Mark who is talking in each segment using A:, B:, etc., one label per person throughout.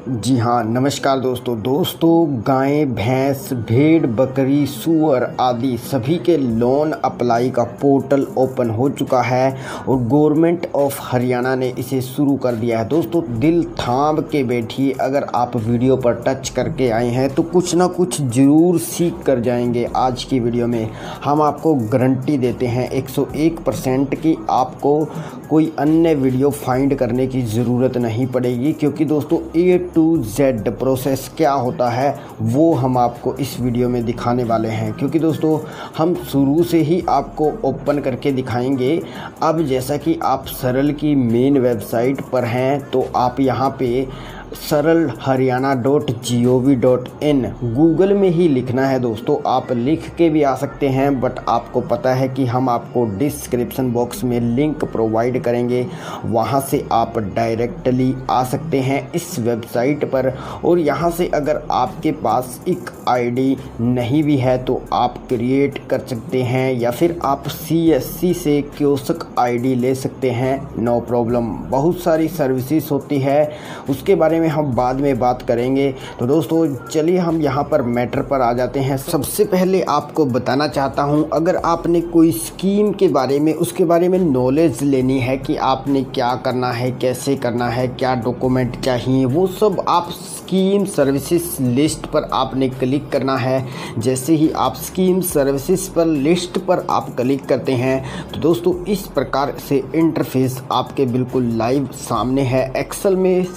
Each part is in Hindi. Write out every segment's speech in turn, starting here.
A: जी हाँ, नमस्कार दोस्तों गाय, भैंस, भेड़, बकरी, सूअर आदि सभी के लोन अप्लाई का पोर्टल ओपन हो चुका है और गवर्नमेंट ऑफ हरियाणा ने इसे शुरू कर दिया है। दोस्तों दिल थाम के बैठिए, अगर आप वीडियो पर टच करके आए हैं तो कुछ ना कुछ ज़रूर सीख कर जाएंगे। आज की वीडियो में हम आपको गारंटी देते हैं 101% की आपको कोई अन्य वीडियो फाइंड करने की ज़रूरत नहीं पड़ेगी, क्योंकि दोस्तों A to Z प्रोसेस क्या होता है वो हम आपको इस वीडियो में दिखाने वाले हैं। क्योंकि दोस्तों हम शुरू से ही आपको ओपन करके दिखाएंगे। अब जैसा कि आप सरल की मेन वेबसाइट पर हैं तो आप यहाँ पे saralharyana.gov.in गूगल में ही लिखना है। दोस्तों आप लिख के भी आ सकते हैं, बट आपको पता है कि हम आपको डिस्क्रिप्शन बॉक्स में लिंक प्रोवाइड करेंगे, वहां से आप डायरेक्टली आ सकते हैं इस वेबसाइट पर। और यहां से अगर आपके पास एक आईडी नहीं भी है तो आप क्रिएट कर सकते हैं, या फिर आप CSC से कियोस्क आईडी ले सकते हैं, नो प्रॉब्लम। बहुत सारी सर्विसेज होती है, उसके बारे में हम बाद में बात करेंगे। तो दोस्तों चलिए हम यहाँ पर मैटर पर आ जाते हैं। सबसे पहले आपको बताना चाहता हूँ, अगर आपने कोई स्कीम के बारे में उसके बारे में नॉलेज लेनी है कि आपने क्या करना है, कैसे करना है, क्या डॉक्यूमेंट चाहिए, वो सब आप स्कीम सर्विसेज लिस्ट पर आपने क्लिक करना है। जैसे ही आप स्कीम सर्विसेज पर लिस्ट पर आप क्लिक करते हैं तो दोस्तों इस प्रकार से इंटरफेस आपके बिल्कुल लाइव सामने है। एक्सेल में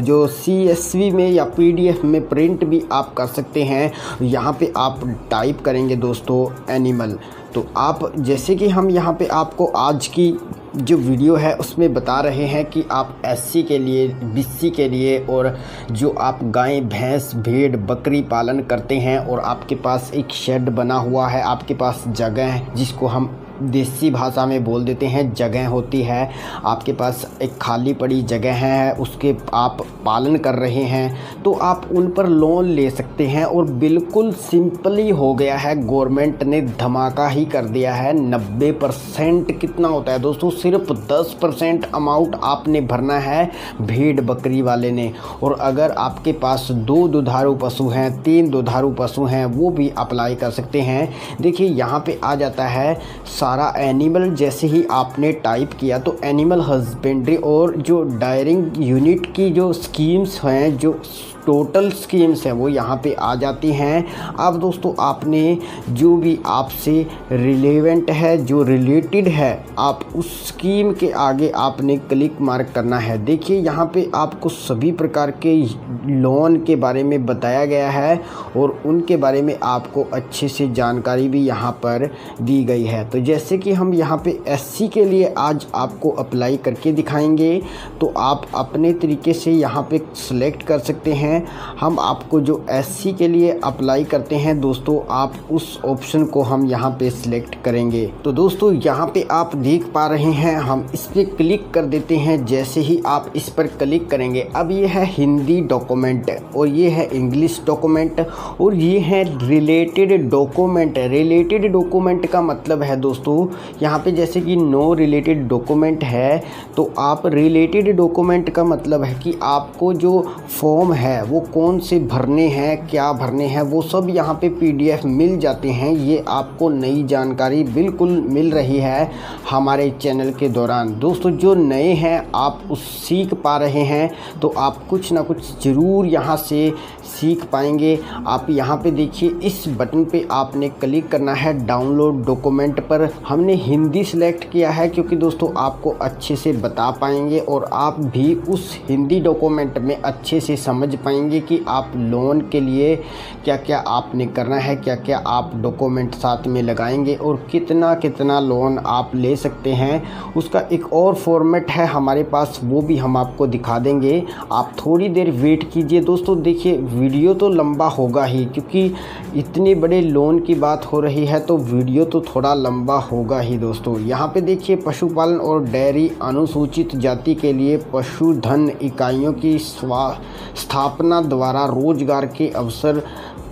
A: जो CSV में या PDF में प्रिंट भी आप कर सकते हैं। यहाँ पे आप टाइप करेंगे दोस्तों एनिमल, तो आप जैसे कि हम यहाँ पे आपको आज की जो वीडियो है उसमें बता रहे हैं कि आप SC के लिए, BC के लिए, और जो आप गाय, भैंस, भेड़, बकरी पालन करते हैं और आपके पास एक शेड बना हुआ है, आपके पास जगह है जिसको हम देसी भाषा में बोल देते हैं जगह होती है, आपके पास एक खाली पड़ी जगह है, उसके आप पालन कर रहे हैं तो आप उन पर लोन ले सकते हैं। और बिल्कुल सिंपली हो गया है, गवर्नमेंट ने धमाका ही कर दिया है। 90% कितना होता है दोस्तों, सिर्फ 10% अमाउंट आपने भरना है भेड़ बकरी वाले ने। और अगर आपके पास 2 दुधारू पशु हैं, 3 दुधारू पशु हैं, वो भी अप्लाई कर सकते हैं। देखिए यहाँ पे आ जाता है सारा एनिमल। जैसे ही आपने टाइप किया तो एनिमल हस्बेंड्री और जो डायरिंग यूनिट की जो स्कीम्स हैं, जो टोटल स्कीम्स हैं, वो यहाँ पे आ जाती हैं। अब दोस्तों आपने जो भी आपसे रिलेवेंट है, जो रिलेटेड है, आप उस स्कीम के आगे आपने क्लिक मार्क करना है। देखिए यहाँ पे आपको सभी प्रकार के लोन के बारे में बताया गया है और उनके बारे में आपको अच्छे से जानकारी भी यहाँ पर दी गई है। तो जैसे कि हम यहाँ पे SC के लिए आज आपको अप्लाई करके दिखाएंगे, तो आप अपने तरीके से यहाँ पे सिलेक्ट कर सकते हैं। हम आपको जो SC के लिए अप्लाई करते हैं दोस्तों, आप उस ऑप्शन को हम यहाँ पे सिलेक्ट करेंगे। तो दोस्तों यहाँ पे आप देख पा रहे हैं, हम इस पर क्लिक कर देते हैं। जैसे ही आप इस पर क्लिक करेंगे, अब ये है हिंदी डॉक्यूमेंट और ये है इंग्लिश डॉक्यूमेंट और ये है रिलेटेड डॉक्यूमेंट। रिलेटेड डॉक्यूमेंट का मतलब है दोस्तों यहाँ पे जैसे कि नो रिलेटेड डॉक्यूमेंट है, तो आप रिलेटेड डॉक्यूमेंट का मतलब है कि आपको जो फॉर्म है वो कौन से भरने हैं, क्या भरने हैं, वो सब यहाँ पे PDF मिल जाते हैं। ये आपको नई जानकारी बिल्कुल मिल रही है हमारे चैनल के दौरान। दोस्तों जो नए हैं आप उस सीख पा रहे हैं, तो आप कुछ ना कुछ ज़रूर यहाँ से सीख पाएंगे। आप यहाँ पे देखिए इस बटन पे आपने क्लिक करना है डाउनलोड डॉक्यूमेंट पर। हमने हिंदी सेलेक्ट किया है क्योंकि दोस्तों आपको अच्छे से बता पाएंगे और आप भी उस हिंदी डॉक्यूमेंट में अच्छे से समझ पाएंगे कि आप लोन के लिए क्या क्या आपने करना है, क्या क्या आप डॉक्यूमेंट साथ में लगाएंगे और कितना कितना लोन आप ले सकते हैं। उसका एक और फॉर्मेट है हमारे पास, वो भी हम आपको दिखा देंगे। आप थोड़ी देर वेट कीजिए। दोस्तों देखिए वीडियो तो लंबा होगा ही, क्योंकि इतने बड़े लोन की बात हो रही है तो वीडियो तो थोड़ा लंबा होगा ही। दोस्तों यहाँ पे देखिए पशुपालन और डेयरी अनुसूचित जाति के लिए पशुधन इकाइयों की स्थापना द्वारा रोजगार के अवसर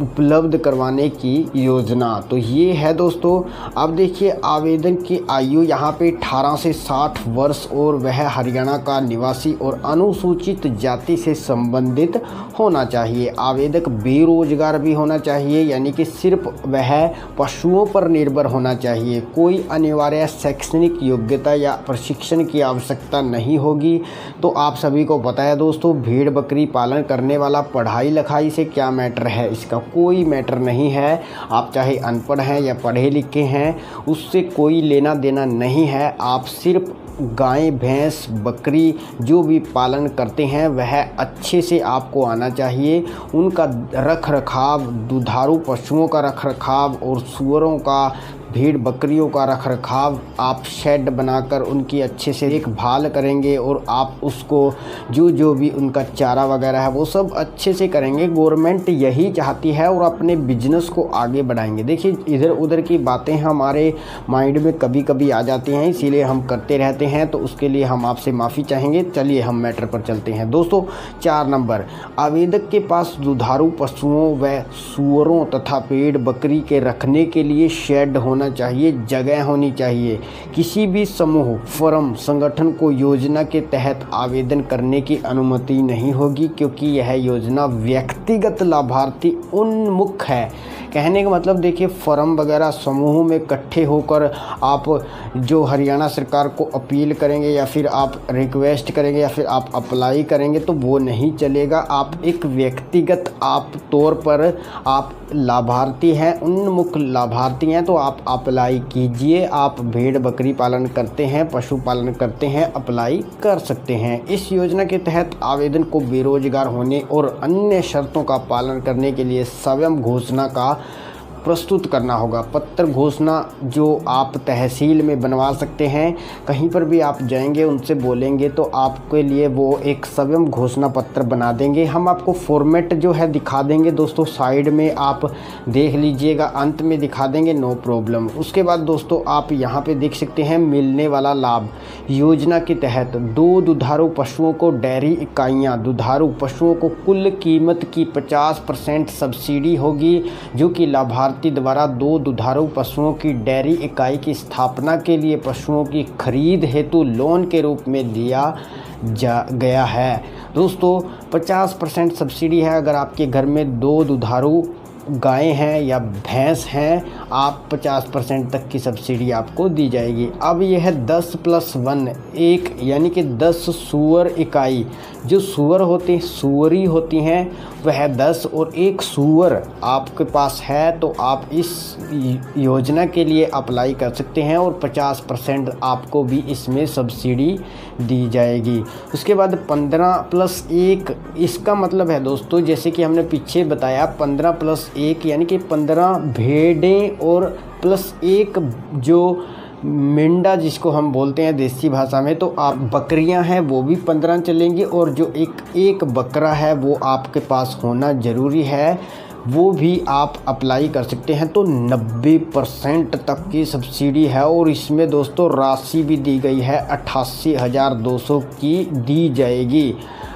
A: उपलब्ध करवाने की योजना। तो ये है दोस्तों। अब देखिए आवेदन की आयु यहाँ पे 18 से 60 वर्ष और वह हरियाणा का निवासी और अनुसूचित जाति से संबंधित होना चाहिए। आवेदक बेरोजगार भी होना चाहिए, यानी कि सिर्फ वह पशुओं पर निर्भर होना चाहिए। कोई अनिवार्य शैक्षणिक योग्यता या प्रशिक्षण की आवश्यकता नहीं होगी। तो आप सभी को पता है दोस्तों, भेड़ बकरी पालन करने वाला पढ़ाई लिखाई से क्या मैटर है, इसका कोई मैटर नहीं है। आप चाहे अनपढ़ हैं या पढ़े लिखे हैं, उससे कोई लेना देना नहीं है। आप सिर्फ गाय भैंस बकरी जो भी पालन करते हैं वह अच्छे से आपको आना चाहिए। उनका रख रखाव, दुधारू पशुओं का रख रखाव और सूअरों का, भेड़ बकरियों का रख रखाव आप शेड बनाकर उनकी अच्छे से देखभाल करेंगे और आप उसको जो भी उनका चारा वगैरह है वो सब अच्छे से करेंगे। गवर्नमेंट यही चाहती है और अपने बिजनेस को आगे बढ़ाएंगे। देखिए इधर उधर की बातें हमारे माइंड में कभी कभी आ जाती हैं, इसीलिए हम करते रहते हैं, तो उसके लिए हम आपसे माफ़ी चाहेंगे। चलिए हम मैटर पर चलते हैं दोस्तों। 4 नंबर, आवेदक के पास दुधारू पशुओं व सूअरों तथा भेड़ बकरी के रखने के लिए शेड होना चाहिए, जगह होनी चाहिए। किसी भी समूह, फर्म, संगठन को योजना के तहत आवेदन करने की अनुमति नहीं होगी, क्योंकि यह योजना व्यक्तिगत लाभार्थी उन्मुख है। कहने का मतलब देखिए, फर्म वगैरह समूह में इकट्ठे होकर आप जो हरियाणा सरकार को अपील करेंगे या फिर आप रिक्वेस्ट करेंगे या फिर आप अप्लाई करेंगे तो वो नहीं चलेगा। आप एक व्यक्तिगत आप तौर पर आप लाभार्थी हैं, उन्मुख लाभार्थी हैं, तो आप अप्लाई कीजिए। आप भेड़ बकरी पालन करते हैं, पशु पालन करते हैं, अप्लाई कर सकते हैं। इस योजना के तहत आवेदन को बेरोजगार होने और अन्य शर्तों का पालन करने के लिए स्वयं घोषणा का प्रस्तुत करना होगा। पत्र घोषणा जो आप तहसील में बनवा सकते हैं, कहीं पर भी आप जाएंगे उनसे बोलेंगे तो आपके लिए वो एक स्वयं घोषणा पत्र बना देंगे। हम आपको फॉर्मेट जो है दिखा देंगे दोस्तों, साइड में आप देख लीजिएगा, अंत में दिखा देंगे, नो प्रॉब्लम। उसके बाद दोस्तों आप यहाँ पे देख सकते हैं मिलने वाला लाभ। योजना के तहत 2 दुधारू पशुओं को डेयरी इकाइयाँ, दुधारू पशुओं को कुल कीमत की 50% सब्सिडी होगी, जो कि लाभार्थी द्वारा 2 दुधारू पशुओं की डेयरी इकाई की स्थापना के लिए पशुओं की खरीद हेतु लोन के रूप में दिया गया है। दोस्तों 50% सब्सिडी है। अगर आपके घर में 2 दुधारू गायें हैं या भैंस हैं, आप 50% तक की सब्सिडी आपको दी जाएगी। अब यह है 10+1, एक यानी कि 10 सूअर इकाई। जो सूअर होते सूअरी होती हैं वह 10 और एक सूअर आपके पास है तो आप इस योजना के लिए अप्लाई कर सकते हैं और 50% आपको भी इसमें सब्सिडी दी जाएगी। उसके बाद 15+1, इसका मतलब है दोस्तों, जैसे कि हमने पीछे बताया 15+1 यानी कि 15 भेड़ें और +1 जो मेंढा जिसको हम बोलते हैं देसी भाषा में, तो आप बकरियां हैं वो भी 15 चलेंगी और जो एक बकरा है वो आपके पास होना ज़रूरी है, वो भी आप अप्लाई कर सकते हैं। तो 90% तक की सब्सिडी है और इसमें दोस्तों राशि भी दी गई है 88,200 की दी जाएगी।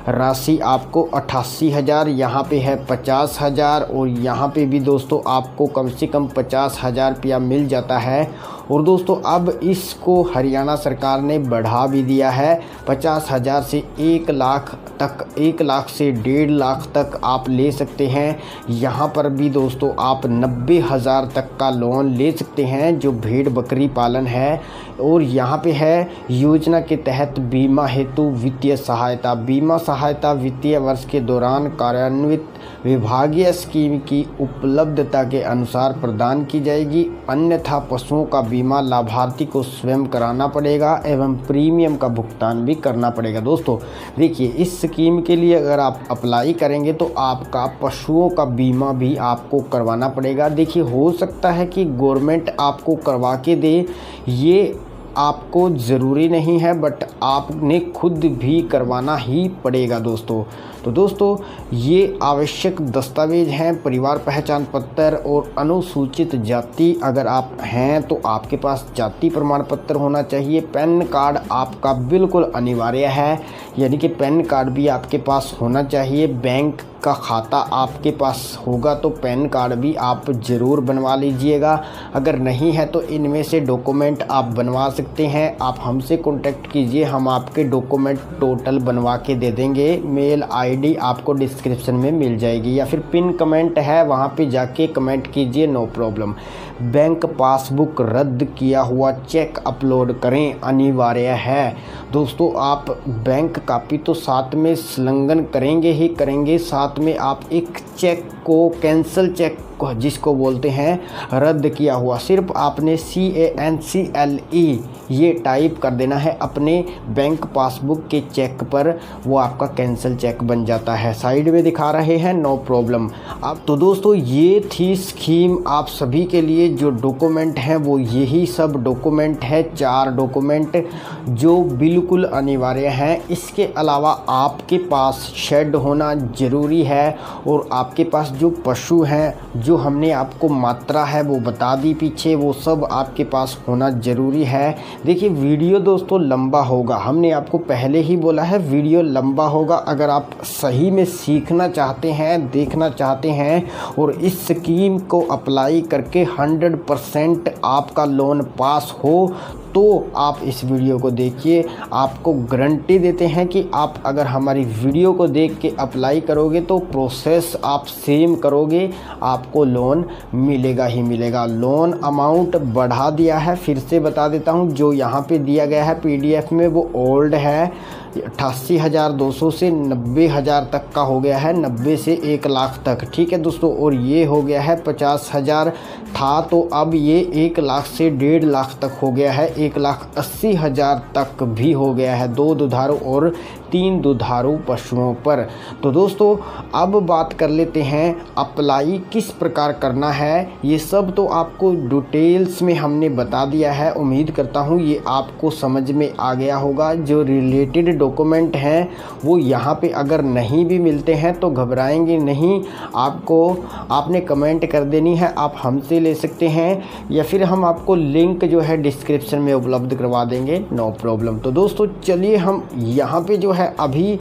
A: राशि आपको 88,000, यहाँ पे है 50,000 और यहाँ पे भी दोस्तों आपको कम से कम 50,000 रुपया मिल जाता है। और दोस्तों अब इसको हरियाणा सरकार ने बढ़ा भी दिया है, 50,000 से 1 लाख तक, 1 लाख से 1.5 लाख तक आप ले सकते हैं। यहाँ पर भी दोस्तों आप 90,000 तक का लोन ले सकते हैं जो भेड़ बकरी पालन है। और यहाँ पे है योजना के तहत बीमा हेतु वित्तीय सहायता। बीमा सहायता वित्तीय वर्ष के दौरान कार्यान्वित विभागीय स्कीम की उपलब्धता के अनुसार प्रदान की जाएगी, अन्यथा पशुओं का बीमा लाभार्थी को स्वयं कराना पड़ेगा एवं प्रीमियम का भुगतान भी करना पड़ेगा। दोस्तों देखिए, इस स्कीम के लिए अगर आप अप्लाई करेंगे तो आपका पशुओं का बीमा भी आपको करवाना पड़ेगा। देखिए, हो सकता है कि गवर्नमेंट आपको करवा के दे, ये आपको ज़रूरी नहीं है, बट आपने खुद भी करवाना ही पड़ेगा दोस्तों। तो दोस्तों ये आवश्यक दस्तावेज हैं परिवार पहचान पत्र और अनुसूचित जाति अगर आप हैं तो आपके पास जाति प्रमाण पत्र होना चाहिए। पैन कार्ड आपका बिल्कुल अनिवार्य है, यानी कि पैन कार्ड भी आपके पास होना चाहिए। बैंक का खाता आपके पास होगा तो पैन कार्ड भी आप ज़रूर बनवा लीजिएगा। अगर नहीं है तो इनमें से डॉक्यूमेंट आप बनवा सकते हैं। आप हमसे कांटेक्ट कीजिए, हम आपके डॉक्यूमेंट टोटल बनवा के दे देंगे। मेल आईडी आपको डिस्क्रिप्शन में मिल जाएगी या फिर पिन कमेंट है वहाँ पे जाके कमेंट कीजिए, नो प्रॉब्लम। बैंक पासबुक रद्द किया हुआ चेक अपलोड करें, अनिवार्य है दोस्तों। आप बैंक कापी तो साथ में संलग्न करेंगे ही करेंगे, साथ में आप एक चेक को कैंसिल चेक जिसको बोलते हैं रद्द किया हुआ, सिर्फ आपने CANCLE ये टाइप कर देना है अपने बैंक पासबुक के चेक पर, वो आपका कैंसिल चेक बन जाता है। साइड में दिखा रहे हैं, नो प्रॉब्लम। अब तो दोस्तों ये थी स्कीम आप सभी के लिए। जो डॉक्यूमेंट हैं वो यही सब डॉक्यूमेंट है, 4 डॉक्यूमेंट जो बिल्कुल अनिवार्य हैं। इसके अलावा आपके पास शेड होना ज़रूरी है और आपके पास जो पशु हैं, जो हमने आपको मात्रा है वो बता दी पीछे, वो सब आपके पास होना ज़रूरी है। देखिए वीडियो दोस्तों लंबा होगा, हमने आपको पहले ही बोला है वीडियो लंबा होगा। अगर आप सही में सीखना चाहते हैं, देखना चाहते हैं और इस स्कीम को अप्लाई करके 100% आपका लोन पास हो तो आप इस वीडियो को देखिए। आपको गारंटी देते हैं कि आप अगर हमारी वीडियो को देख के अप्लाई करोगे तो प्रोसेस आप सेम करोगे, आपको लोन मिलेगा ही मिलेगा। लोन अमाउंट बढ़ा दिया है, फिर से बता देता हूं, जो यहाँ पे दिया गया है PDF में वो ओल्ड है। 88,200 से 90,000 तक का हो गया है, 90 से 1 लाख तक, ठीक है दोस्तों। और ये हो गया है 50,000 था तो अब ये 1 लाख से 1.5 लाख तक हो गया है, 1,80,000 तक भी हो गया है 2 दुधारू और 3 दुधारू पशुओं पर। तो दोस्तों अब बात कर लेते हैं अप्लाई किस प्रकार करना है। ये सब तो आपको डिटेल्स में हमने बता दिया है, उम्मीद करता हूँ ये आपको समझ में आ गया होगा। जो रिलेटेड डॉक्यूमेंट हैं वो यहाँ पे अगर नहीं भी मिलते हैं तो घबराएंगे नहीं, आपने कमेंट कर देनी है, आप हमसे ले सकते हैं या फिर हम आपको लिंक जो है डिस्क्रिप्शन में उपलब्ध करवा देंगे, नो प्रॉब्लम। तो दोस्तों चलिए हम यहाँ पे जो है अभी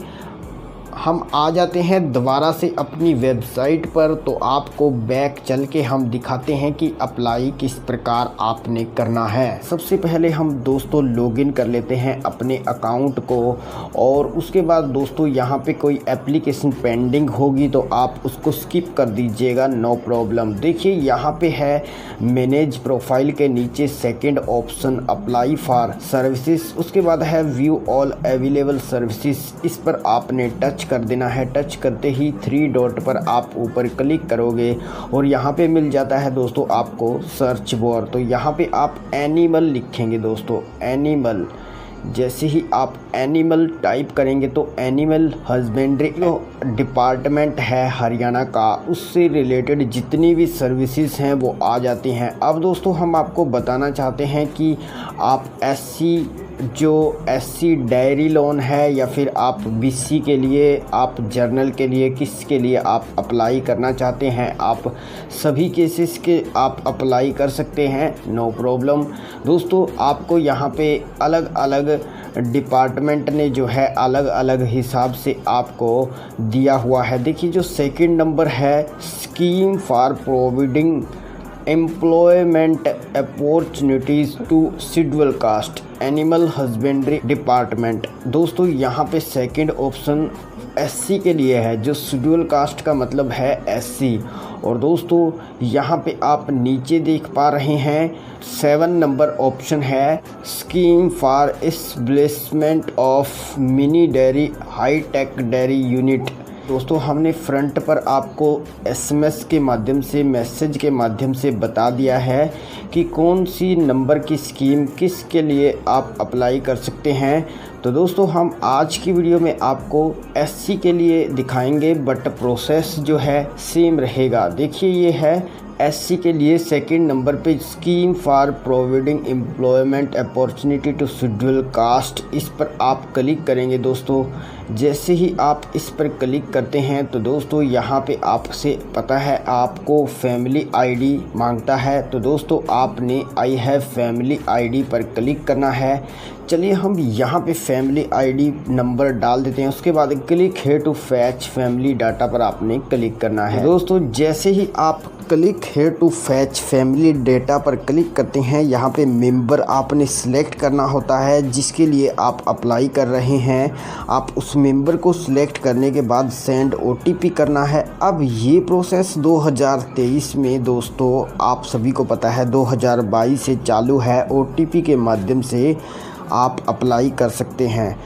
A: हम आ जाते हैं दोबारा से अपनी वेबसाइट पर। तो आपको बैक चल के हम दिखाते हैं कि अप्लाई किस प्रकार आपने करना है। सबसे पहले हम दोस्तों लॉगिन कर लेते हैं अपने अकाउंट को और उसके बाद दोस्तों यहाँ पे कोई एप्लीकेशन पेंडिंग होगी तो आप उसको स्किप कर दीजिएगा, नो प्रॉब्लम। देखिए यहाँ पे है मैनेज प्रोफाइल के नीचे second option apply for services, उसके बाद है व्यू ऑल अवेलेबल सर्विसेज, इस पर आपने टच कर देना है। टच करते ही 3 डॉट पर आप ऊपर क्लिक करोगे और यहाँ पे मिल जाता है दोस्तों आपको सर्च बार। तो यहाँ पे आप एनिमल लिखेंगे दोस्तों, एनिमल। जैसे ही आप एनिमल टाइप करेंगे तो एनिमल हस्बेंड्री जो डिपार्टमेंट है हरियाणा का, उससे रिलेटेड जितनी भी सर्विसेज हैं वो आ जाती हैं। अब दोस्तों हम आपको बताना चाहते हैं कि आप एससी डायरी लोन है या फिर आप BC के लिए, आप जर्नल के लिए, किसके लिए आप अप्लाई करना चाहते हैं, आप सभी केसेस के आप अप्लाई कर सकते हैं, नो प्रॉब्लम। दोस्तों आपको यहाँ पे अलग अलग डिपार्टमेंट ने जो है अलग अलग हिसाब से आपको दिया हुआ है। देखिए जो सेकंड नंबर है scheme for providing employment opportunities to schedule caste animal husbandry department. दोस्तों यहाँ पे सेकंड ऑप्शन SC के लिए है, जो शेड्यूल कास्ट का मतलब है SC। और दोस्तों यहाँ पे आप नीचे देख पा रहे हैं 7 नंबर ऑप्शन है scheme for establishment of mini dairy high tech dairy unit. दोस्तों हमने फ्रंट पर आपको SMS के माध्यम से, मैसेज के माध्यम से बता दिया है कि कौन सी नंबर की स्कीम किसके लिए आप अप्लाई कर सकते हैं। तो दोस्तों हम आज की वीडियो में आपको SC के लिए दिखाएंगे, बट प्रोसेस जो है सेम रहेगा। देखिए ये है SC के लिए सेकंड नंबर पे scheme for providing employment opportunity to schedule caste, इस पर आप क्लिक करेंगे दोस्तों। जैसे ही आप इस पर क्लिक करते हैं तो दोस्तों यहाँ पे आपसे पता है आपको फैमिली आईडी मांगता है। तो दोस्तों आपने आई हैव फैमिली आईडी पर क्लिक करना है। चलिए हम यहाँ पे फैमिली आईडी नंबर डाल देते हैं। उसके बाद click here to fetch family data पर आपने क्लिक करना है। दोस्तों जैसे ही आप click here to fetch family data पर क्लिक करते हैं, यहाँ पे मेंबर आपने सिलेक्ट करना होता है जिसके लिए आप अप्लाई कर रहे हैं। आप उस मेंबर को सिलेक्ट करने के बाद सेंड OTP करना है। अब ये प्रोसेस 2023 में दोस्तों आप सभी को पता है 2022 से चालू है। OTP के माध्यम से आप अप्लाई कर सकते हैं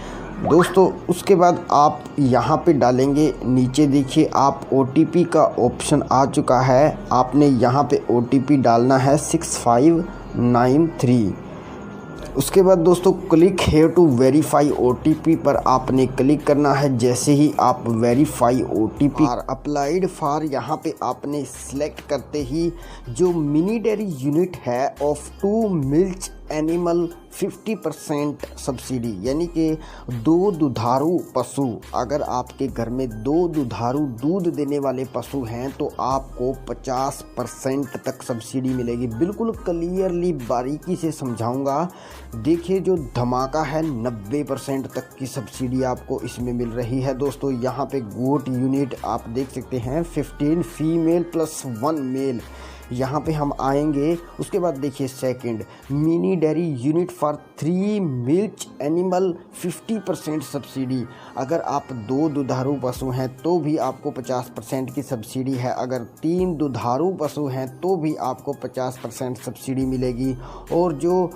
A: दोस्तों। उसके बाद आप यहाँ पे डालेंगे, नीचे देखिए आप OTP का ऑप्शन आ चुका है। आपने यहाँ पे OTP डालना है 6593। उसके बाद दोस्तों click here to verify OTP पर आपने क्लिक करना है। जैसे ही आप वेरीफाई OTP और अप्लाइड फॉर यहाँ पे आपने सेलेक्ट करते ही जो मिनी डेयरी यूनिट है ऑफ 2 मिल्क एनिमल 50% सब्सिडी, यानी कि 2 दुधारू पशु, अगर आपके घर में 2 दुधारू दूध देने वाले पशु हैं तो आपको 50% तक सब्सिडी मिलेगी। बिल्कुल क्लियरली बारीकी से समझाऊंगा। देखिए जो धमाका है 90% तक की सब्सिडी आपको इसमें मिल रही है दोस्तों। यहाँ पे गोट यूनिट आप देख सकते हैं 15 फीमेल प्लस 1 मेल, यहाँ पे हम आएंगे। उसके बाद देखिए second mini dairy unit for 3 milk animal 50% subsidy. अगर आप 2 दुधारू पशु हैं तो भी आपको 50% की सब्सिडी है। अगर 3 दुधारू पशु हैं तो भी आपको 50% सब्सिडी मिलेगी। और जो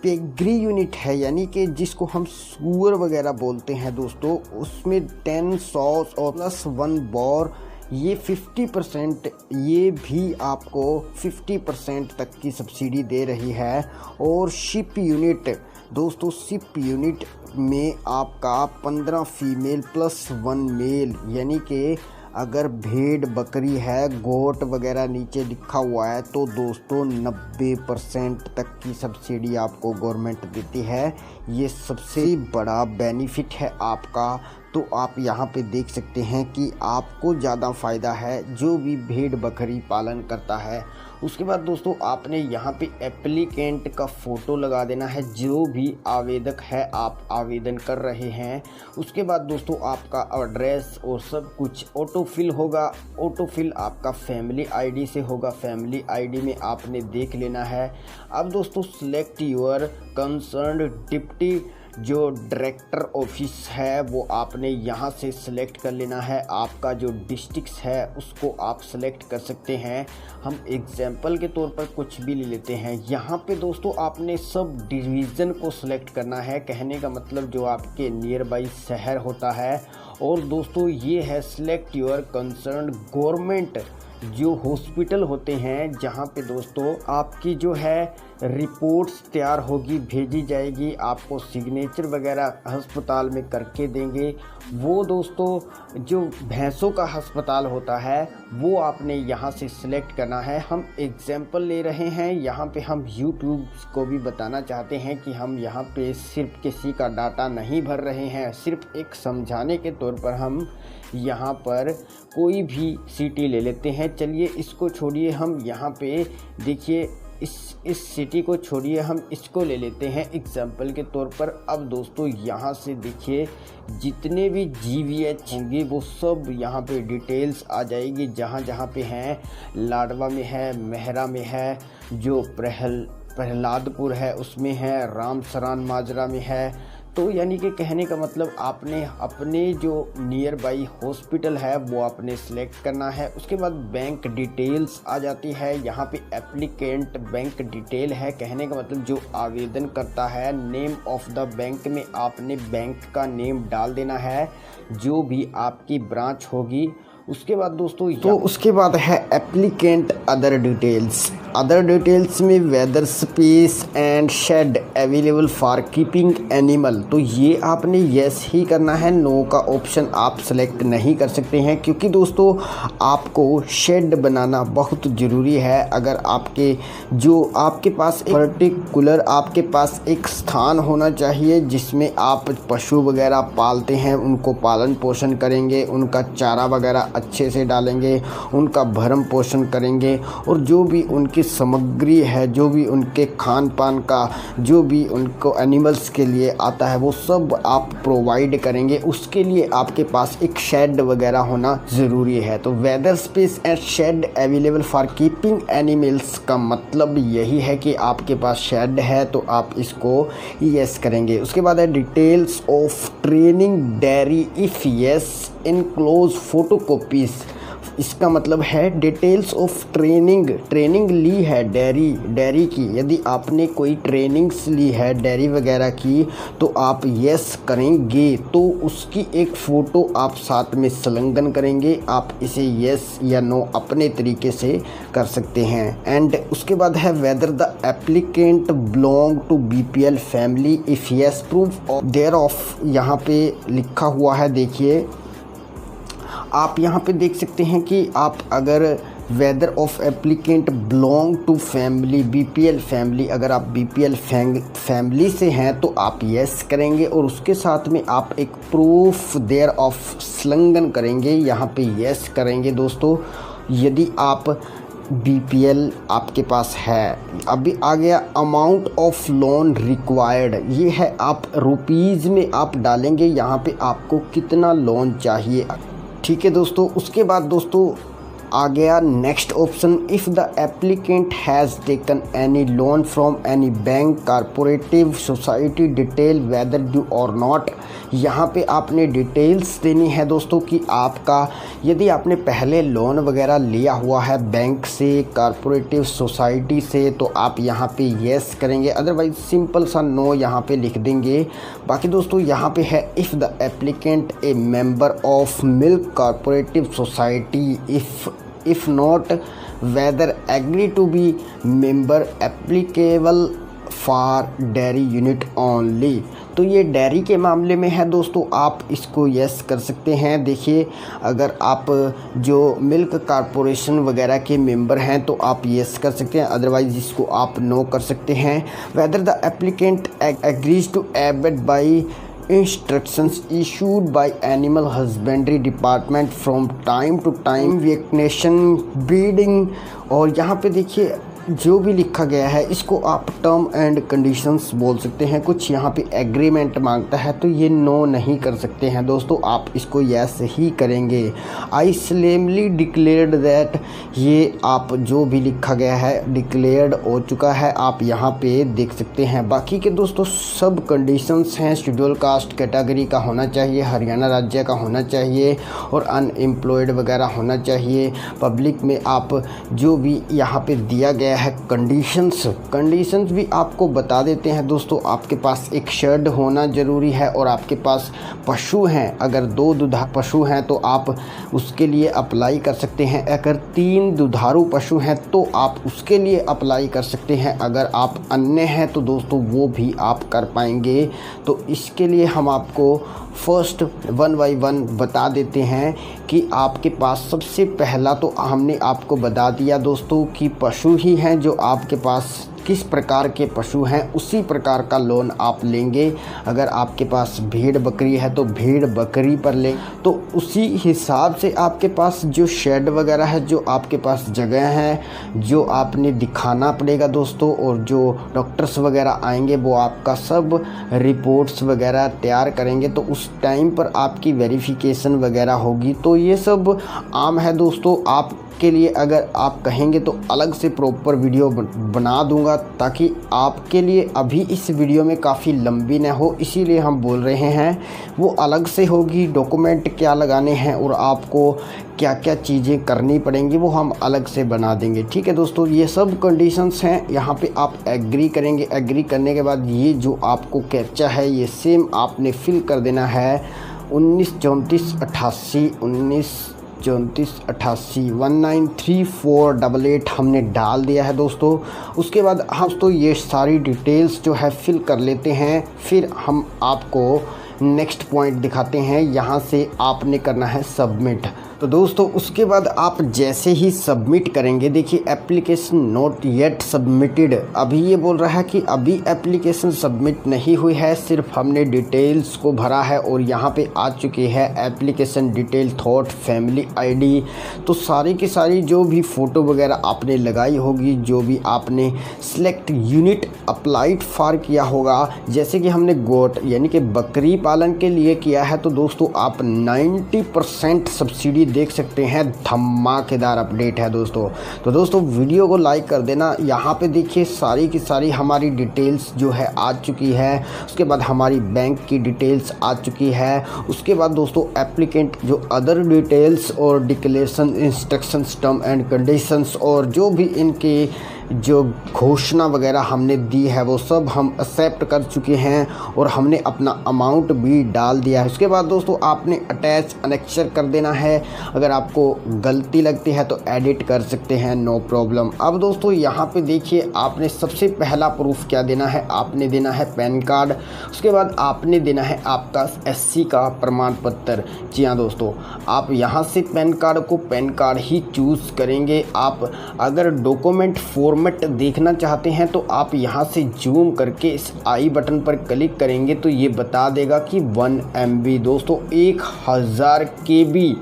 A: पेग्री यूनिट है, यानी कि जिसको हम सूअर वगैरह बोलते हैं दोस्तों, उसमें 10 सॉस और प्लस 1 बोर, ये 50%, ये भी आपको 50% तक की सब्सिडी दे रही है। और शिप यूनिट दोस्तों, शिप यूनिट में आपका 15 फीमेल प्लस 1 मेल, यानी कि अगर भेड़ बकरी है, गोट वगैरह नीचे लिखा हुआ है तो दोस्तों 90% तक की सब्सिडी आपको गवर्नमेंट देती है। ये सबसे बड़ा बेनिफिट है आपका। तो आप यहाँ पे देख सकते हैं कि आपको ज़्यादा फ़ायदा है जो भी भेड़ बकरी पालन करता है। उसके बाद दोस्तों आपने यहाँ पे एप्लीकेंट का फ़ोटो लगा देना है, जो भी आवेदक है आप आवेदन कर रहे हैं। उसके बाद दोस्तों आपका एड्रेस और सब कुछ ऑटोफिल होगा। ऑटोफिल आपका फैमिली आईडी से होगा। फैमिली आईडी में आपने देख लेना है। अब दोस्तों सिलेक्ट योर कंसर्न डिप्टी, जो डायरेक्टर ऑफिस है वो आपने यहाँ से सिलेक्ट कर लेना है। आपका जो डिस्ट्रिक्ट है उसको आप सिलेक्ट कर सकते हैं। हम एग्जाम्पल के तौर पर कुछ भी ले लेते हैं। यहाँ पे दोस्तों आपने सब डिवीज़न को सिलेक्ट करना है, कहने का मतलब जो आपके नियर बाई शहर होता है। और दोस्तों ये है सिलेक्ट योर कंसर्न गवर्नमेंट, जो हॉस्पिटल होते हैं जहाँ पे दोस्तों आपकी जो है रिपोर्ट्स तैयार होगी, भेजी जाएगी, आपको सिग्नेचर वगैरह अस्पताल में करके देंगे। वो दोस्तों जो भैंसों का अस्पताल होता है वो आपने यहाँ से सिलेक्ट करना है। हम एग्जाम्पल ले रहे हैं, यहाँ पे हम यूट्यूब को भी बताना चाहते हैं कि हम यहाँ पे सिर्फ किसी का डाटा नहीं भर रहे हैं, सिर्फ एक समझाने के तौर पर हम यहाँ पर कोई भी सिटी ले लेते हैं। चलिए इसको छोड़िए, हम यहाँ पे देखिए इस सिटी को छोड़िए, हम इसको ले लेते हैं एग्जाम्पल के तौर पर। अब दोस्तों यहाँ से देखिए जितने भी GVH होंगे वो सब यहाँ पे डिटेल्स आ जाएगी, जहाँ जहाँ पे हैं। लाडवा में है, मेहरा में है, जो प्रहलादपुर है उसमें है, रामसरान माजरा में है। तो यानी कि कहने का मतलब आपने अपने जो नियर बाई हॉस्पिटल है वो आपने सिलेक्ट करना है। उसके बाद बैंक डिटेल्स आ जाती है। यहाँ पे एप्लीकेंट बैंक डिटेल है, कहने का मतलब जो आवेदन करता है। नेम ऑफ द बैंक में आपने बैंक का नेम डाल देना है, जो भी आपकी ब्रांच होगी। उसके बाद दोस्तों उसके बाद है applicant other details. Other details में whether space and shed available for keeping animal, तो ये आपने यस ही करना है, नो का ऑप्शन आप सेलेक्ट नहीं कर सकते हैं, क्योंकि दोस्तों आपको शेड बनाना बहुत ज़रूरी है। अगर आपके पास एक पर्टिकुलर आपके पास एक स्थान होना चाहिए जिसमें आप पशु वगैरह पालते हैं, उनको पालन पोषण करेंगे, उनका चारा वगैरह अच्छे से डालेंगे, उनका भरण पोषण करेंगे, और जो भी उनकी सामग्री है, जो भी उनके खान पान का, जो भी उनको एनिमल्स के लिए आता है, वो सब आप प्रोवाइड करेंगे। उसके लिए आपके पास एक शेड वगैरह होना ज़रूरी है। तो whether space and shed available for keeping animals का मतलब यही है कि आपके पास शेड है, तो आप इसको यस करेंगे। उसके बाद है details of training dairy if yes enclose photocopies. इसका मतलब है डिटेल्स ऑफ ट्रेनिंग ली है डेयरी की, यदि आपने कोई ट्रेनिंग्स ली है डेयरी वगैरह की तो आप यस करेंगे, तो उसकी एक फ़ोटो आप साथ में संलग्न करेंगे। आप इसे यस या नो अपने तरीके से कर सकते हैं। एंड उसके बाद है whether the applicant belong to BPL family, if yes proof thereof, यहाँ पे लिखा हुआ है, देखिए आप यहाँ पे देख सकते हैं कि आप अगर whether of applicant belong to family BPL family, अगर आप BPL फैमिली से हैं तो आप यस करेंगे, और उसके साथ में आप एक प्रूफ देयर ऑफ संलग्न करेंगे, यहाँ पे यस करेंगे। दोस्तों यदि आप BPL आपके पास है। अभी आ गया अमाउंट ऑफ लोन रिक्वायर्ड, ये है आप रुपीज़ में आप डालेंगे यहाँ पे आपको कितना लोन चाहिए, ठीक है दोस्तों। उसके बाद दोस्तों आ गया next option, if the applicant has taken any loan from any bank corporative society detail weather due और नॉट। यहाँ पे आपने डिटेल्स देनी है दोस्तों कि आपका यदि आपने पहले लोन वगैरह लिया हुआ है बैंक से, कॉरपोरेटिव सोसाइटी से, तो आप यहाँ पे यस करेंगे, अदरवाइज सिंपल सा नो यहाँ पे लिख देंगे। बाकी दोस्तों यहाँ पे है if the applicant A member of milk corporative society, if not whether agree to be member applicable for dairy unit only। तो ये डेयरी के मामले में है दोस्तों, आप इसको यस कर सकते हैं। देखिए अगर आप जो मिल्क कॉरपोरेशन वगैरह के मेंबर हैं तो आप यस कर सकते हैं, अदरवाइज इसको आप नो कर सकते हैं। Whether the applicant agrees to abide by instructions issued by animal husbandry department from time to time vaccination breeding, और यहाँ पे देखिए जो भी लिखा गया है इसको आप टर्म एंड कंडीशंस बोल सकते हैं। कुछ यहाँ पे एग्रीमेंट मांगता है तो ये नो नहीं कर सकते हैं दोस्तों, आप इसको यस ही करेंगे। आई सोलेमनली डिक्लेयर्ड दैट, ये आप जो भी लिखा गया है डिक्लेयर्ड हो चुका है, आप यहाँ पे देख सकते हैं। बाकी के दोस्तों सब कंडीशंस हैं, शेड्यूल कास्ट कैटेगरी का होना चाहिए, हरियाणा राज्य का होना चाहिए, और अनएम्प्लॉयड वगैरह होना चाहिए। पब्लिक में आप जो भी यहाँ पे दिया गया है कंडीशंस भी आपको बता देते हैं दोस्तों। आपके पास एक शेड होना ज़रूरी है, और आपके पास पशु हैं, अगर 2 दुधारू पशु हैं तो आप उसके लिए अप्लाई कर सकते हैं। अगर 3 दुधारू पशु हैं तो आप उसके लिए अप्लाई कर सकते हैं। अगर आप अन्य हैं तो दोस्तों वो भी आप कर पाएंगे। तो इसके लिए हम आपको फर्स्ट 1 बाय 1 बता देते हैं कि आपके पास सबसे पहला तो हमने आपको बता दिया दोस्तों कि पशु ही हैं जो आपके पास किस प्रकार के पशु हैं उसी प्रकार का लोन आप लेंगे। अगर आपके पास भेड़ बकरी है तो भेड़ बकरी पर लें, तो उसी हिसाब से आपके पास जो शेड वगैरह है, जो आपके पास जगह है, जो आपने दिखाना पड़ेगा दोस्तों, और जो डॉक्टर्स वगैरह आएंगे वो आपका सब रिपोर्ट्स वगैरह तैयार करेंगे, तो उस टाइम पर आपकी वेरिफिकेशन वगैरह होगी। तो ये सब आम है दोस्तों। आप के लिए अगर आप कहेंगे तो अलग से प्रॉपर वीडियो बना दूंगा, ताकि आपके लिए अभी इस वीडियो में काफ़ी लंबी ना हो, इसीलिए हम बोल रहे हैं। वो अलग से होगी, डॉक्यूमेंट क्या लगाने हैं और आपको क्या क्या चीज़ें करनी पड़ेंगी वो हम अलग से बना देंगे। ठीक है दोस्तों, ये सब कंडीशंस हैं, यहाँ पे आप एग्री करेंगे। एग्री करने के बाद ये जो आपको कैप्चा है ये सेम आपने फिल कर देना है 19 34 88 19 3488 193488 हमने डाल दिया है दोस्तों। उसके बाद हम तो ये सारी डिटेल्स जो है फिल कर लेते हैं, फिर हम आपको नेक्स्ट पॉइंट दिखाते हैं। यहाँ से आपने करना है सबमिट। तो दोस्तों उसके बाद आप जैसे ही सबमिट करेंगे, देखिए एप्लीकेशन नॉट येट सबमिटेड, अभी ये बोल रहा है कि अभी एप्लीकेशन सबमिट नहीं हुई है, सिर्फ हमने डिटेल्स को भरा है और यहाँ पे आ चुकी है application detail thought family ID. तो सारी की सारी जो भी फ़ोटो वगैरह आपने लगाई होगी, जो भी आपने सिलेक्ट यूनिट अप्लाइड फॉर किया होगा, जैसे कि हमने गोट यानी कि बकरी पालन के लिए किया है, तो दोस्तों आप 90% सब्सिडी देख सकते हैं। धमाकेदार अपडेट है दोस्तों। तो दोस्तों वीडियो को लाइक कर देना। यहाँ पे देखिए सारी की सारी हमारी डिटेल्स जो है आ चुकी है। उसके बाद हमारी बैंक की डिटेल्स आ चुकी है। उसके बाद दोस्तों एप्लीकेंट जो अदर डिटेल्स और declaration instructions term and conditions और जो भी इनके जो घोषणा वगैरह हमने दी है वो सब हम एक्सेप्ट कर चुके हैं और हमने अपना अमाउंट भी डाल दिया है। उसके बाद दोस्तों आपने अटैच अनेक्चर कर देना है। अगर आपको गलती लगती है तो एडिट कर सकते हैं, नो प्रॉब्लम। अब दोस्तों यहाँ पे देखिए आपने सबसे पहला प्रूफ क्या देना है, आपने देना है पैन कार्ड। उसके बाद आपने देना है आपका SC का प्रमाण पत्र। जी हाँ दोस्तों, आप यहाँ से पैन कार्ड ही चूज़ करेंगे। आप अगर डॉक्यूमेंट फॉर्मेट देखना चाहते हैं तो आप यहाँ से जूम करके इस आई बटन पर क्लिक करेंगे तो ये बता देगा कि 1 MB दोस्तों 1000 KB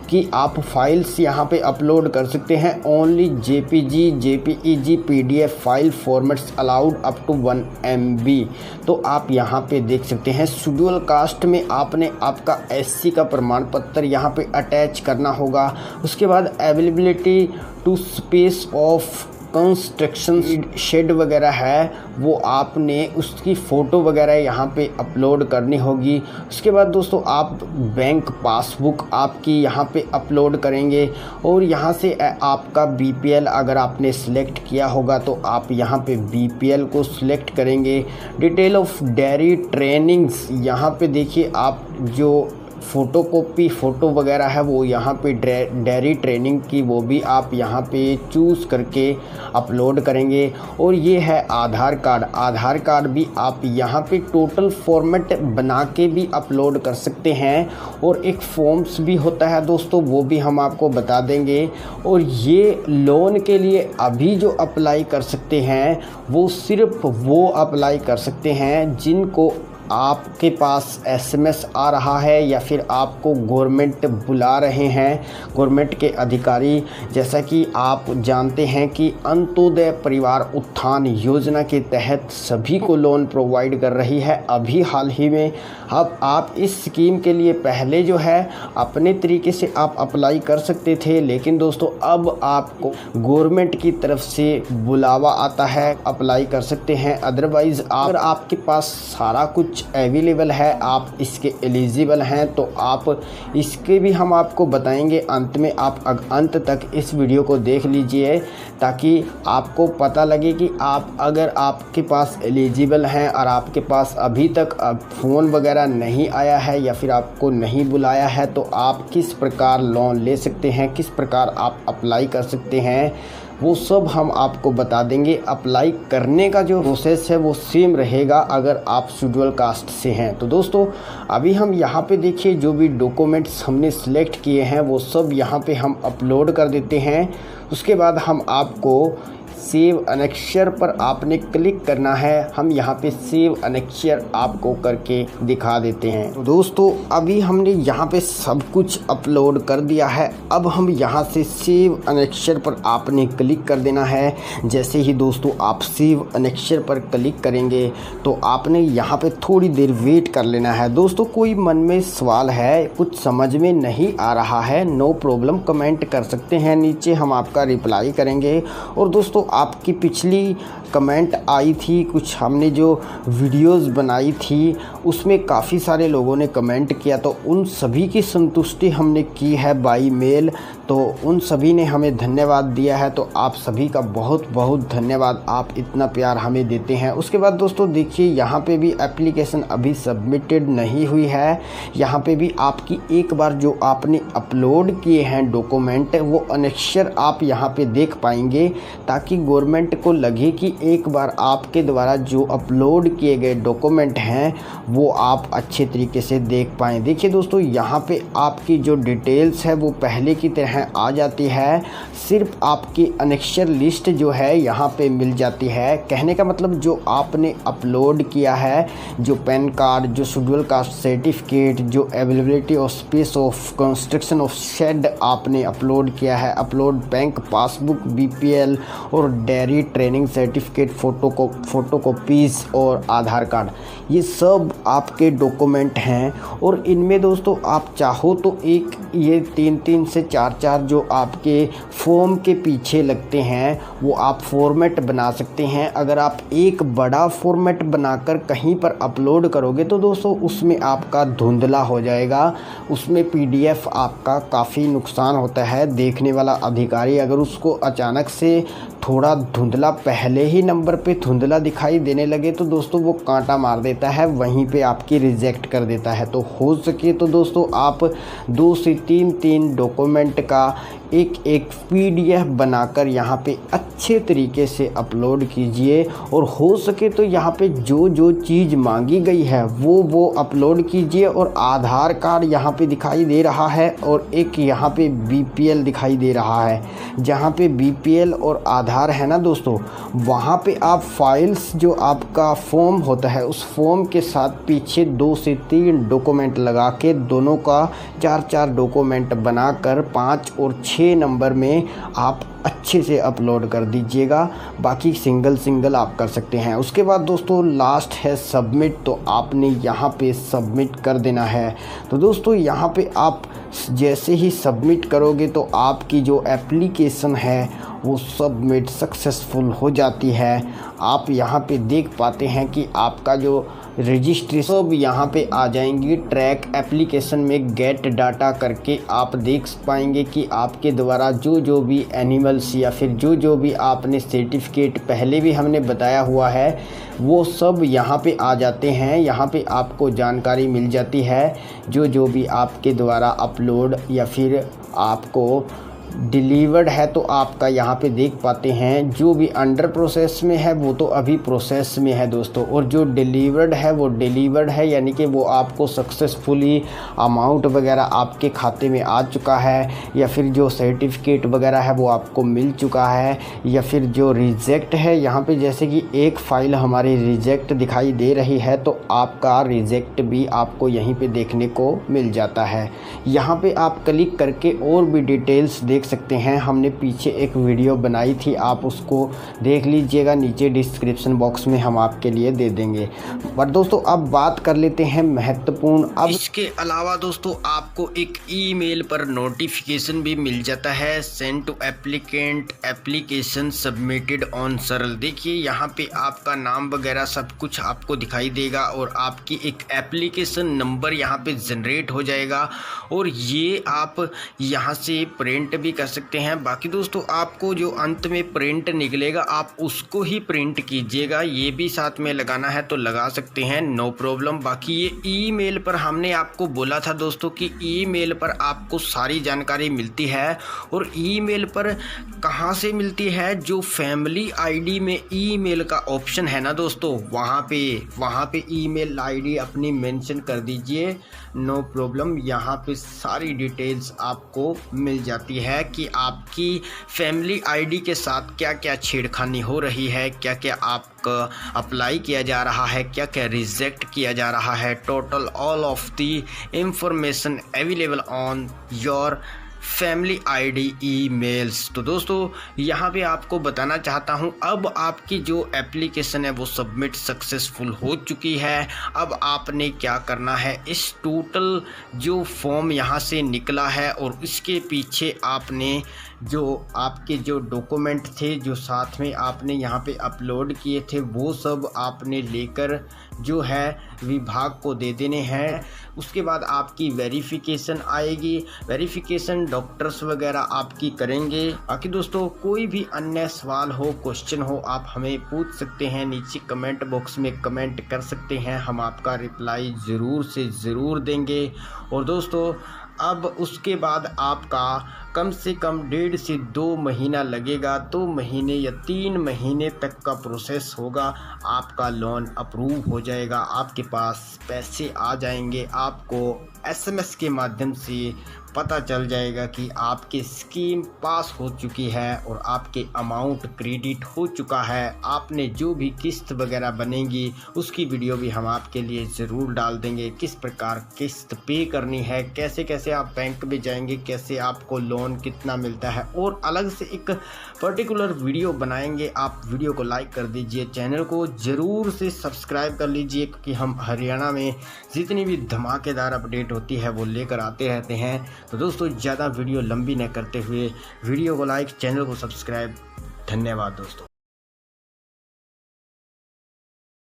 A: की आप फाइल्स यहाँ पे अपलोड कर सकते हैं। Only JPG, JPEG, PDF file formats allowed up to 1 MB। तो आप यहाँ पे देख सकते हैं शेड्यूल कास्ट में आपने आपका SC का प्रमाण पत्र यहाँ पे अटैच करना होगा। उसके बाद availability to space of construction shed वगैरह है वो आपने उसकी फ़ोटो वगैरह यहाँ पे अपलोड करनी होगी। उसके बाद दोस्तों आप बैंक पासबुक आपकी यहाँ पे अपलोड करेंगे और यहाँ से आपका BPL अगर आपने सिलेक्ट किया होगा तो आप यहाँ पे BPL को सिलेक्ट करेंगे। डिटेल ऑफ डेयरी ट्रेनिंग्स यहाँ पे देखिए आप जो फ़ोटोकॉपी फ़ोटो वगैरह है वो यहाँ पे डेयरी ट्रेनिंग की वो भी आप यहाँ पे चूज़ करके अपलोड करेंगे। और ये है आधार कार्ड भी आप यहाँ पे टोटल फॉर्मेट बना के भी अपलोड कर सकते हैं। और एक फॉर्म्स भी होता है दोस्तों, वो भी हम आपको बता देंगे। और ये लोन के लिए अभी जो अप्लाई कर सकते हैं वो सिर्फ वो अप्लाई कर सकते हैं जिनको आपके पास SMS आ रहा है या फिर आपको गवर्नमेंट बुला रहे हैं, गवर्नमेंट के अधिकारी। जैसा कि आप जानते हैं कि अंत्योदय परिवार उत्थान योजना के तहत सभी को लोन प्रोवाइड कर रही है अभी हाल ही में। अब आप इस स्कीम के लिए पहले जो है अपने तरीके से आप अप्लाई कर सकते थे, लेकिन दोस्तों अब आपको गवर्नमेंट की तरफ से बुलावा आता है, अप्लाई कर सकते हैं। अदरवाइज़ अगर आपके पास सारा कुछ अवेलेबल है, आप इसके एलिजिबल हैं, तो आप इसके भी हम आपको बताएंगे अंत में। आप अंत तक इस वीडियो को देख लीजिए ताकि आपको पता लगे कि आप अगर आपके पास एलिजिबल हैं और आपके पास अभी तक फ़ोन वगैरह नहीं आया है या फिर आपको नहीं बुलाया है तो आप किस प्रकार लोन ले सकते हैं, किस प्रकार आप अप्लाई कर सकते हैं, वो सब हम आपको बता देंगे। अप्लाई करने का जो प्रोसेस है वो सेम रहेगा अगर आप शेड्यूल कास्ट से हैं। तो दोस्तों अभी हम यहाँ पे देखिए जो भी डॉक्यूमेंट्स हमने सिलेक्ट किए हैं वो सब यहाँ पे हम अपलोड कर देते हैं। उसके बाद हम आपको सेव अनेक्चर पर आपने क्लिक करना है। हम यहाँ पे सेव अनेक्चर आपको करके दिखा देते हैं। तो दोस्तों अभी हमने यहाँ पे सब कुछ अपलोड कर दिया है। अब हम यहाँ से सेव अनेक्चर पर आपने क्लिक कर देना है। जैसे ही दोस्तों आप सेव अनेक्चर पर क्लिक करेंगे तो आपने यहाँ पे थोड़ी देर वेट कर लेना है। दोस्तों कोई मन में सवाल है, कुछ समझ में नहीं आ रहा है, नो प्रॉब्लम, कमेंट कर सकते हैं नीचे, हम आपका रिप्लाई करेंगे। और दोस्तों आपकी पिछली कमेंट आई थी, कुछ हमने जो वीडियोस बनाई थी उसमें काफ़ी सारे लोगों ने कमेंट किया, तो उन सभी की संतुष्टि हमने की है बाई मेल। तो उन सभी ने हमें धन्यवाद दिया है, तो आप सभी का बहुत बहुत धन्यवाद, आप इतना प्यार हमें देते हैं। उसके बाद दोस्तों देखिए, यहाँ पे भी एप्लीकेशन अभी सबमिटेड नहीं हुई है। यहाँ पे भी आपकी एक बार जो आपने अपलोड किए हैं डॉक्यूमेंट, वो अनेक्शर आप यहाँ पे देख पाएंगे, ताकि गवर्नमेंट को लगे कि एक बार आपके द्वारा जो अपलोड किए गए डॉक्यूमेंट हैं वो आप अच्छे तरीके से देख पाएँ। देखिए दोस्तों, यहाँ पे आपकी जो डिटेल्स है वो पहले की तरह आ जाती है, सिर्फ आपकी अनेक्शर लिस्ट जो है यहाँ पे मिल जाती है। कहने का मतलब जो आपने अपलोड किया है, जो पैन कार्ड, जो शेड्यूल कास्ट सर्टिफिकेट, जो availability of space of construction of shed आपने अपलोड किया है, अपलोड बैंक पासबुक, बीपीएल और डेयरी ट्रेनिंग सर्टिफिकेट, फोटोकॉपीज़ और आधार कार्ड, ये सब आपके डॉक्यूमेंट हैं। और इनमें दोस्तों आप चाहो तो एक ये 3-3 से 4-4 जो आपके फॉर्म के पीछे लगते हैं वो आप फॉर्मेट बना सकते हैं। अगर आप एक बड़ा फॉर्मेट बनाकर कहीं पर अपलोड करोगे तो दोस्तों उसमें आपका धुंधला हो जाएगा, उसमें पीडीएफ आपका काफ़ी नुकसान होता है। देखने वाला अधिकारी अगर उसको अचानक से थोड़ा धुंधला, पहले ही नंबर पे धुंधला दिखाई देने लगे तो दोस्तों वो कांटा मार देता है, वहीं पे आपकी रिजेक्ट कर देता है। तो हो सके तो दोस्तों आप 2 से 3 डॉक्यूमेंट का एक पीडीएफ बनाकर यहाँ पे अच्छे तरीके से अपलोड कीजिए। और हो सके तो यहाँ पे जो जो चीज़ मांगी गई है वो अपलोड कीजिए। और आधार कार्ड यहाँ पे दिखाई दे रहा है और एक यहाँ पे बीपीएल दिखाई दे रहा है। जहाँ पे बीपीएल और आधार है ना दोस्तों, वहाँ पे आप फाइल्स जो आपका फॉर्म होता है उस फॉर्म के साथ पीछे 2 से 3 डॉक्यूमेंट लगा के दोनों का 4-4 डॉक्यूमेंट बनाकर 5 और 6 नंबर में आप अच्छे से अपलोड कर दीजिएगा। बाकी सिंगल आप कर सकते हैं। उसके बाद दोस्तों लास्ट है सबमिट, तो आपने यहाँ पे सबमिट कर देना है। तो दोस्तों यहाँ पे आप जैसे ही सबमिट करोगे तो आपकी जो एप्लीकेशन है वो सबमिट सक्सेसफुल हो जाती है। आप यहाँ पे देख पाते हैं कि आपका जो रजिस्ट्रेशन सब यहाँ पे आ जाएंगी। ट्रैक एप्लीकेशन में गेट डाटा करके आप देख पाएंगे कि आपके द्वारा जो भी एनिमल्स या फिर जो भी आपने सर्टिफिकेट पहले भी हमने बताया हुआ है वो सब यहाँ पे आ जाते हैं। यहाँ पे आपको जानकारी मिल जाती है जो भी आपके द्वारा अपलोड या फिर आपको डिलीवर्ड है, तो आपका यहाँ पे देख पाते हैं। जो भी अंडर प्रोसेस में है वो तो अभी प्रोसेस में है दोस्तों, और जो डिलीवर्ड है वो डिलीवर्ड है, यानी कि वो आपको सक्सेसफुली अमाउंट वगैरह आपके खाते में आ चुका है, या फिर जो सर्टिफिकेट वगैरह है वो आपको मिल चुका है। या फिर जो रिजेक्ट है, यहाँ पे जैसे कि एक फ़ाइल हमारी रिजेक्ट दिखाई दे रही है तो आपका रिजेक्ट भी आपको यहीं पे देखने को मिल जाता है। यहाँ पे आप क्लिक करके और भी डिटेल्स देख सकते हैं। हमने पीछे एक वीडियो बनाई थी, आप उसको देख लीजिएगा, नीचे डिस्क्रिप्शन बॉक्स में हम आपके लिए दे देंगे। पर दोस्तों अब बात कर लेते हैं महत्वपूर्ण। अब इसके अलावा दोस्तों आपको एक ईमेल पर नोटिफिकेशन भी मिल जाता है, send to applicant, application submitted on Saral. देखिए यहाँ पे आपका नाम वगैरह सब कुछ आपको दिखाई देगा और आपकी एक एप्लीकेशन नंबर यहाँ पे जनरेट हो जाएगा और ये आप यहाँ से प्रिंट भी कर सकते हैं। बाकी दोस्तों आपको जो अंत में प्रिंट निकलेगा आप उसको ही प्रिंट कीजिएगा, ये भी साथ में लगाना है तो लगा सकते हैं, नो प्रॉब्लम। बाकी ये ईमेल पर हमने आपको बोला था दोस्तों कि ईमेल पर आपको सारी जानकारी मिलती है। और ईमेल पर कहाँ से मिलती है, जो फैमिली आईडी में ईमेल का ऑप्शन है ना दोस्तों, वहाँ पे ईमेल आईडी अपनी मेंशन कर दीजिए, नो प्रॉब्लम। यहाँ पे सारी डिटेल्स आपको मिल जाती है कि आपकी फैमिली आईडी के साथ क्या क्या छेड़खानी हो रही है, क्या क्या आपका अप्लाई किया जा रहा है, क्या क्या रिजेक्ट किया जा रहा है। Total all of the information available on your family ID emails. तो दोस्तों यहाँ पे आपको बताना चाहता हूँ, अब आपकी जो एप्लीकेशन है वो सबमिट सक्सेसफुल हो चुकी है। अब आपने क्या करना है, इस टोटल जो फॉर्म यहाँ से निकला है और इसके पीछे आपने जो आपके जो डॉक्यूमेंट थे जो साथ में आपने यहाँ पे अपलोड किए थे वो सब आपने लेकर जो है विभाग को दे देने हैं। उसके बाद आपकी वेरिफिकेशन आएगी, वेरिफिकेशन डॉक्टर्स वगैरह आपकी करेंगे। बाकी दोस्तों कोई भी अन्य सवाल हो, क्वेश्चन हो, आप हमें पूछ सकते हैं, नीचे कमेंट बॉक्स में कमेंट कर सकते हैं, हम आपका रिप्लाई ज़रूर से ज़रूर देंगे। और दोस्तों अब उसके बाद आपका कम से कम 1.5 से 2 महीना लगेगा, 2 महीने या 3 महीने तक का प्रोसेस होगा, आपका लोन अप्रूव हो जाएगा, आपके पास पैसे आ जाएंगे, आपको SMS के माध्यम से पता चल जाएगा कि आपकी स्कीम पास हो चुकी है और आपके अमाउंट क्रेडिट हो चुका है। आपने जो भी किस्त वगैरह बनेगी उसकी वीडियो भी हम आपके लिए ज़रूर डाल देंगे, किस प्रकार किस्त पे करनी है, कैसे कैसे आप बैंक में जाएंगे, कैसे आपको लोन कितना मिलता है, और अलग से एक पर्टिकुलर वीडियो बनाएंगे। आप वीडियो को लाइक कर दीजिए, चैनल को ज़रूर से सब्सक्राइब कर लीजिए, क्योंकि हम हरियाणा में जितनी भी धमाकेदार अपडेट होती है वो लेकर आते रहते हैं। तो दोस्तों ज़्यादा वीडियो लंबी न करते हुए वीडियो को लाइक, चैनल को सब्सक्राइब। धन्यवाद दोस्तों।